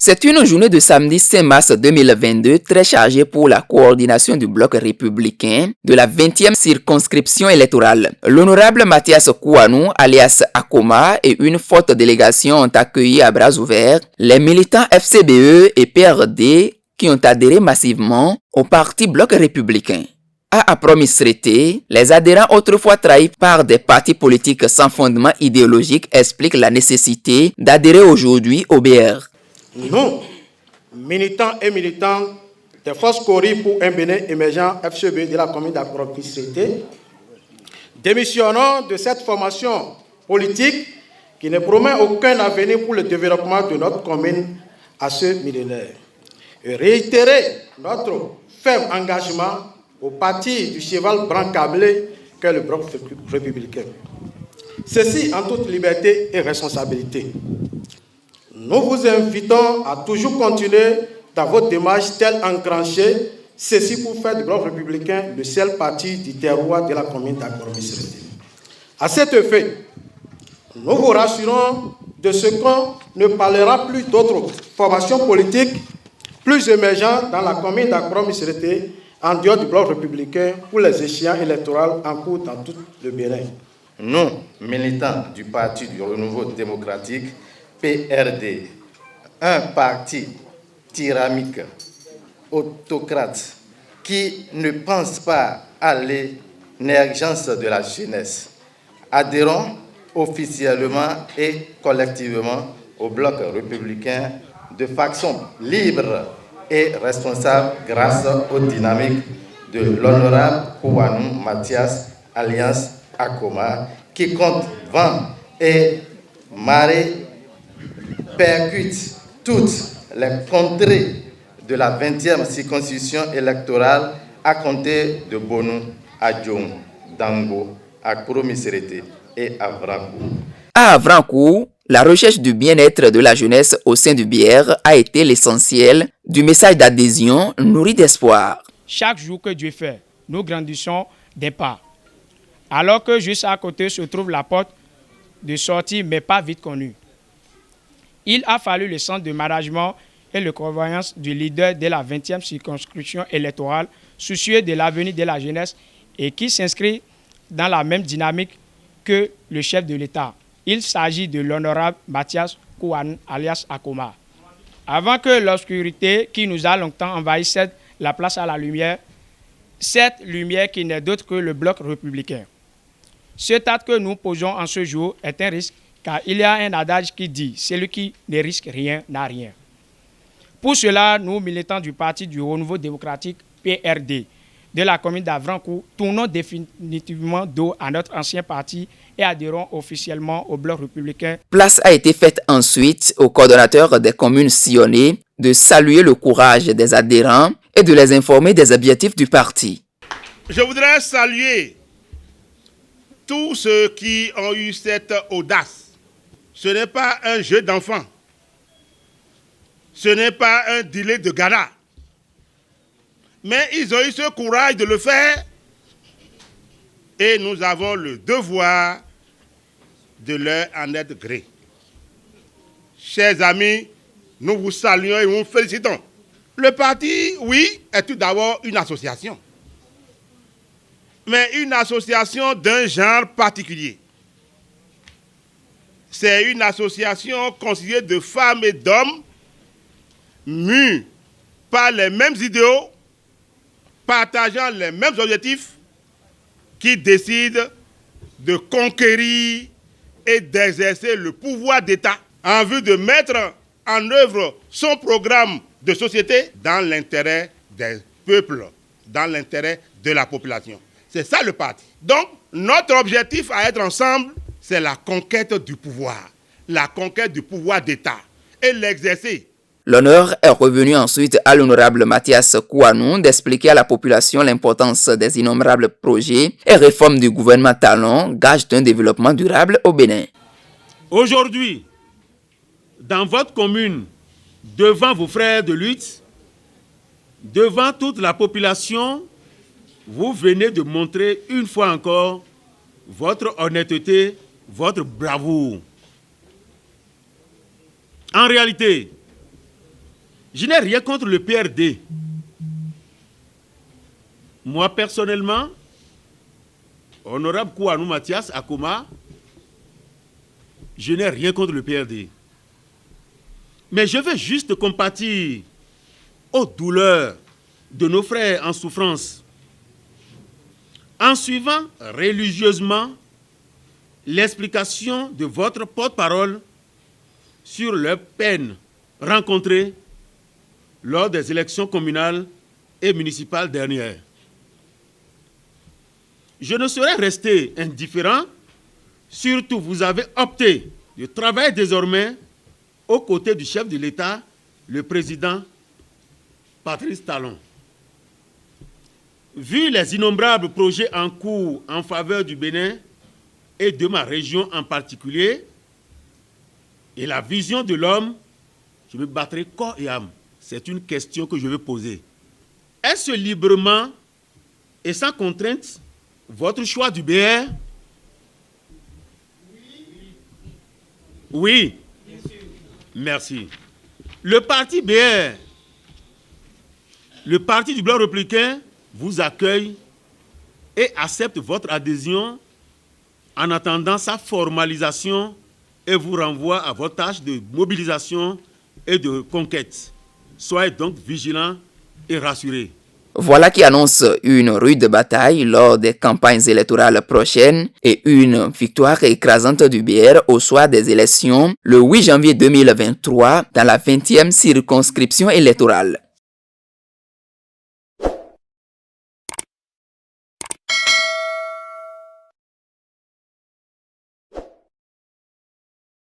C'est une journée de samedi 5 mars 2022 très chargée pour la coordination du bloc républicain de la 20e circonscription électorale. L'honorable Mathias Kouanou, alias Akoma, et une forte délégation ont accueilli à bras ouverts les militants FCBE et PRD qui ont adhéré massivement au parti bloc républicain. À Apromisreté, les adhérents autrefois trahis par des partis politiques sans fondement idéologique expliquent la nécessité d'adhérer aujourd'hui au BR. Nous, militants et militantes des forces Cori pour un Bénin émergent FCB de la commune d'Apromisreté, démissionnons de cette formation politique qui ne promet aucun avenir pour le développement de notre commune à ce millénaire. Et réitérer notre ferme engagement au parti du cheval blanc câblé qu'est le bloc républicain. Ceci en toute liberté et responsabilité. Nous vous invitons à toujours continuer dans votre démarche telle enclenchée, ceci pour faire du bloc républicain le seul parti du terroir de la commune d'Apromisreté. À cet effet, nous vous rassurons de ce qu'on ne parlera plus d'autres formations politiques plus émergentes dans la commune d'Apromisreté en dehors du bloc républicain pour les échéances électorales en cours dans tout le Bénin. Nous, militants du Parti du Renouveau démocratique, PRD, un parti tyrannique, autocrate, qui ne pense pas à l'émergence de la jeunesse, adhérons officiellement et collectivement au bloc républicain de façon libre et responsable grâce aux dynamiques de l'honorable Kouanou Mathias, alias Akoma, qui compte vent et marée percute toutes les contrées de la 20e circonscription électorale à compter de Bonou, à Djong, Dango, à Apromisreté et à Vrankou. À Vrankou, la recherche du bien-être de la jeunesse au sein du BR a été l'essentiel du message d'adhésion nourri d'espoir. Chaque jour que Dieu fait, nous grandissons des pas. Alors que juste à côté se trouve la porte de sortie, mais pas vite connue. Il a fallu le centre de management et la convoyance du leader de la 20e circonscription électorale, soucieux de l'avenir de la jeunesse et qui s'inscrit dans la même dynamique que le chef de l'État. Il s'agit de l'honorable Mathias Kouanou, alias Akoma. Avant que l'obscurité qui nous a longtemps envahi cède la place à la lumière, cette lumière qui n'est d'autre que le bloc républicain. Ce acte que nous posons en ce jour est un risque, car il y a un adage qui dit « celui qui ne risque rien n'a rien ». Pour cela, nous, militants du Parti du Renouveau démocratique PRD de la commune d'Avrankou, tournons définitivement dos à notre ancien parti et adhérons officiellement au bloc républicain. Place a été faite ensuite au coordonnateur des communes sillonnées de saluer le courage des adhérents et de les informer des objectifs du parti. Je voudrais saluer tous ceux qui ont eu cette audace. Ce n'est pas un jeu d'enfant. Ce n'est pas un délai de gala. Mais ils ont eu ce courage de le faire et nous avons le devoir de leur en être gré. Chers amis, nous vous saluons et nous vous félicitons. Le parti, oui, est tout d'abord une association. Mais une association d'un genre particulier. C'est une association constituée de femmes et d'hommes mus par les mêmes idéaux, partageant les mêmes objectifs, qui décident de conquérir et d'exercer le pouvoir d'État en vue de mettre en œuvre son programme de société dans l'intérêt des peuples, dans l'intérêt de la population. C'est ça le parti. Donc, notre objectif à être ensemble, c'est la conquête du pouvoir d'État et l'exercer. L'honneur est revenu ensuite à l'honorable Mathias Kouanou d'expliquer à la population l'importance des innombrables projets et réformes du gouvernement Talon, gage d'un développement durable au Bénin. Aujourd'hui, dans votre commune, devant vos frères de lutte, devant toute la population, vous venez de montrer une fois encore votre honnêteté, votre bravoure. En réalité, Je n'ai rien contre le PRD. Moi, personnellement, honorable Kouanou Mathias Akoma, je n'ai rien contre le PRD. Mais je veux juste compatir aux douleurs de nos frères en souffrance en suivant religieusement l'explication de votre porte-parole sur leurs peines rencontrées lors des élections communales et municipales dernières. Je ne saurais rester indifférent, surtout vous avez opté de travailler désormais aux côtés du chef de l'État, le président Patrice Talon. Vu les innombrables projets en cours en faveur du Bénin et de ma région en particulier, et la vision de l'homme, je me battrai corps et âme. C'est une question que je veux poser. Est-ce librement et sans contrainte votre choix du BR? Oui. Merci. Le parti BR, le parti du Bloc républicain, vous accueille et accepte votre adhésion en attendant sa formalisation et vous renvoie à votre tâche de mobilisation et de conquête. Soyez donc vigilants et rassurés. Voilà qui annonce une rude bataille lors des campagnes électorales prochaines et une victoire écrasante du BR au soir des élections le 8 janvier 2023 dans la 20e circonscription électorale.